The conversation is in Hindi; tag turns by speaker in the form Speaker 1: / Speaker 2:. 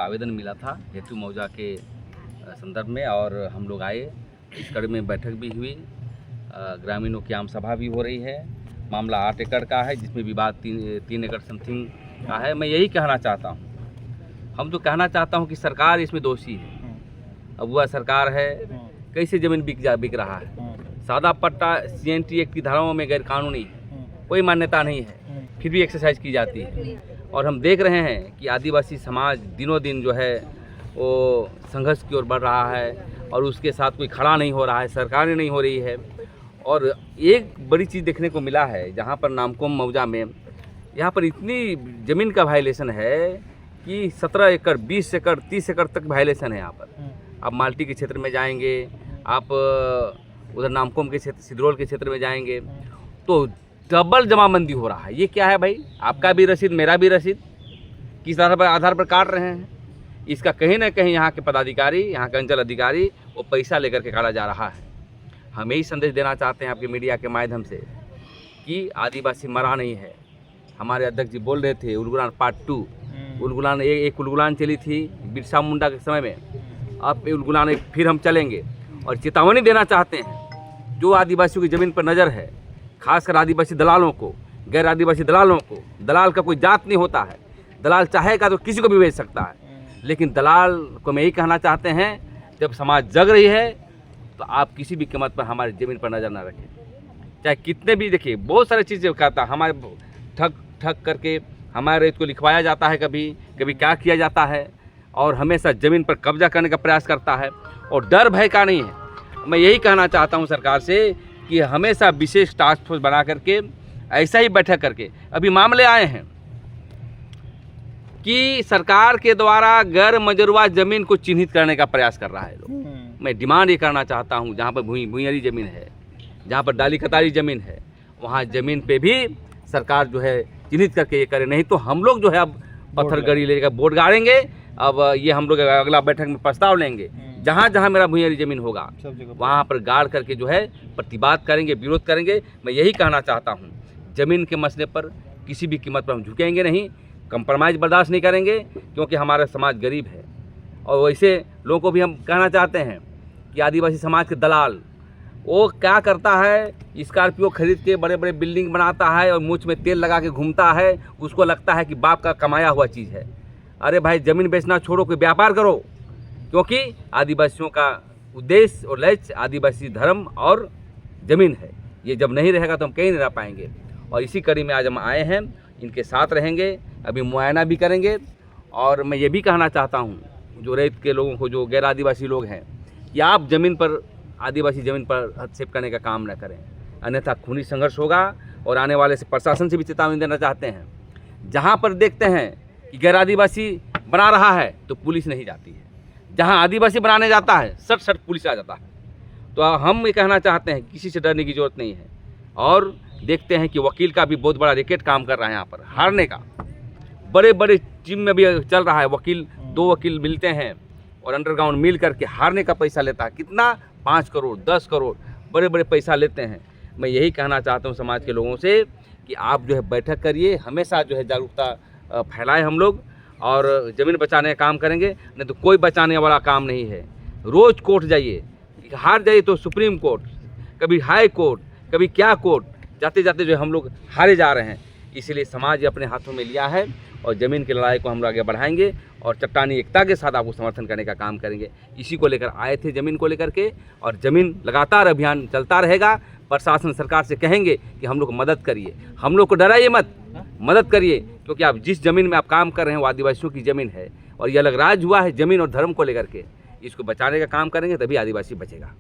Speaker 1: आवेदन मिला था हेतु मौजा के संदर्भ में, और हम लोग आए। इस कड़ी में बैठक भी हुई, ग्रामीणों की आम सभा भी हो रही है। मामला 8 एकड़ का है, जिसमें विवाद 3 एकड़ समथिंग का है। मैं यही कहना चाहता हूँ, हम तो कहना चाहता हूँ कि सरकार इसमें दोषी है। अब वह सरकार है, कैसे ज़मीन बिक रहा है। सादा पट्टा CNT एक्ट की धाराओं में गैर कानूनी है, कोई मान्यता नहीं है, फिर भी एक्सरसाइज की जाती है। और हम देख रहे हैं कि आदिवासी समाज दिनों दिन जो है वो संघर्ष की ओर बढ़ रहा है, और उसके साथ कोई खड़ा नहीं हो रहा है, सरकारें नहीं हो रही है। और एक बड़ी चीज़ देखने को मिला है, जहाँ पर नामकोम मौजा में यहाँ पर इतनी ज़मीन का वायलेशन है कि 17 एकड़ 20 एकड़ 30 एकड़ तक वायलेशन है यहाँ पर। आप माल्टी के क्षेत्र में जाएंगे, आप उधर नामकोम के क्षेत्र सिद्रोल के क्षेत्र में जाएंगे तो डबल जमाबंदी हो रहा है। ये क्या है भाई? आपका भी रसीद मेरा भी रसीद, किस आधार पर काट रहे हैं? इसका कहीं ना कहीं यहाँ के पदाधिकारी, यहाँ के अंचल अधिकारी वो पैसा लेकर के काटा जा रहा है। हम यही संदेश देना चाहते हैं आपके मीडिया के माध्यम से कि आदिवासी मरा नहीं है। हमारे अध्यक्ष जी बोल रहे थे उलगुलान पार्ट 2, उलगुलान एक उलगुलान चली थी बिरसा मुंडा के समय में, अब उलगुलान फिर हम चलेंगे। और चेतावनी देना चाहते हैं, जो आदिवासियों की ज़मीन पर नज़र है, खासकर आदिवासी दलालों को, गैर आदिवासी दलालों को, दलाल का कोई जात नहीं होता है। दलाल चाहेगा तो किसी को भी बेच सकता है, लेकिन दलाल को मैं यही कहना चाहते हैं, जब समाज जग रही है तो आप किसी भी कीमत पर हमारी ज़मीन पर नज़र ना रखें। चाहे कितने भी, देखिए बहुत सारी चीज़ें कहता, हमारे ठग करके हमारे रेत को लिखवाया जाता है, कभी क्या किया जाता है, और हमेशा ज़मीन पर कब्जा करने का प्रयास करता है, और डर भय का नहीं है। मैं यही कहना चाहता हूं सरकार से कि हमेशा विशेष टास्क फोर्स बना करके ऐसा ही बैठक करके, अभी मामले आए हैं कि सरकार के द्वारा गैर मजरूआ ज़मीन को चिन्हित करने का प्रयास कर रहा है लोग। मैं डिमांड ये करना चाहता हूं, जहां पर भूइयारी ज़मीन है, जहां पर डाली कतारी ज़मीन है, वहां ज़मीन पे भी सरकार जो है चिन्हित करके ये करे। नहीं तो हम लोग जो है अब पत्थर गड़ी लेकर बोर्ड गाड़ेंगे। अब ये हम लोग अगला बैठक में प्रस्ताव लेंगे, जहाँ जहाँ मेरा भूइयारी ज़मीन होगा वहाँ पर गाड़ करके जो है प्रतिवाद करेंगे, विरोध करेंगे। मैं यही कहना चाहता हूँ, ज़मीन के मसले पर किसी भी कीमत पर हम झुकेंगे नहीं, कंप्रोमाइज़ बर्दाश्त नहीं करेंगे, क्योंकि हमारा समाज गरीब है। और वैसे लोगों को भी हम कहना चाहते हैं कि आदिवासी समाज के दलाल वो क्या करता है, स्कॉर्पियो खरीद के बड़े बड़े बिल्डिंग बनाता है और मुँह में तेल लगा के घूमता है, उसको लगता है कि बाप का कमाया हुआ चीज़ है। अरे भाई, ज़मीन बेचना छोड़ो, कोई व्यापार करो, क्योंकि आदिवासियों का उद्देश्य और लक्ष्य आदिवासी धर्म और ज़मीन है। ये जब नहीं रहेगा तो हम कहीं नहीं रह पाएंगे। और इसी कड़ी में आज हम आए हैं, इनके साथ रहेंगे, अभी मुआयना भी करेंगे। और मैं ये भी कहना चाहता हूँ जो रेत के लोगों को, जो गैर आदिवासी लोग हैं, कि आप ज़मीन पर, आदिवासी ज़मीन पर हस्तक्षेप करने का काम न करें, अन्यथा खूनी संघर्ष होगा। और आने वाले से प्रशासन से भी चेतावनी देना चाहते हैं, जहाँ पर देखते हैं कि गैर आदिवासी बना रहा है तो पुलिस नहीं जाती है, जहाँ आदिवासी बनाने जाता है सट पुलिस आ जाता है। तो हम ये कहना चाहते हैं किसी से डरने की ज़रूरत नहीं है। और देखते हैं कि वकील का भी बहुत बड़ा रैकेट काम कर रहा है यहाँ पर हारने का, बड़े बड़े टीम में भी चल रहा है। वकील 2 वकील मिलते हैं और अंडरग्राउंड मिल करके हारने का पैसा लेता है, कितना 5 करोड़ 10 करोड़ बड़े बड़े पैसा लेते हैं। मैं यही कहना चाहता हूँ समाज के लोगों से कि आप जो है बैठक करिए, हमेशा जो है जागरूकता फैलाएं हम लोग, और ज़मीन बचाने का काम करेंगे। नहीं तो कोई बचाने वाला काम नहीं है। रोज़ कोर्ट जाइए, हार जाइए तो सुप्रीम कोर्ट, कभी हाई कोर्ट, कभी क्या कोर्ट, जाते जाते जो हम लोग हारे जा रहे हैं। इसलिए समाज अपने हाथों में लिया है, और ज़मीन की लड़ाई को हम लोग आगे बढ़ाएंगे, और चट्टानी एकता के साथ आपको समर्थन करने का काम करेंगे। इसी को लेकर आए थे, ज़मीन को लेकर के, और ज़मीन लगातार अभियान चलता रहेगा। प्रशासन सरकार से कहेंगे कि हम लोग को मदद करिए, हम लोग को डराइए मत, मदद करिए, क्योंकि आप जिस ज़मीन में आप काम कर रहे हैं वो आदिवासियों की ज़मीन है, और ये अलग राज हुआ है ज़मीन और धर्म को लेकर के। इसको बचाने का काम करेंगे तभी आदिवासी बचेगा।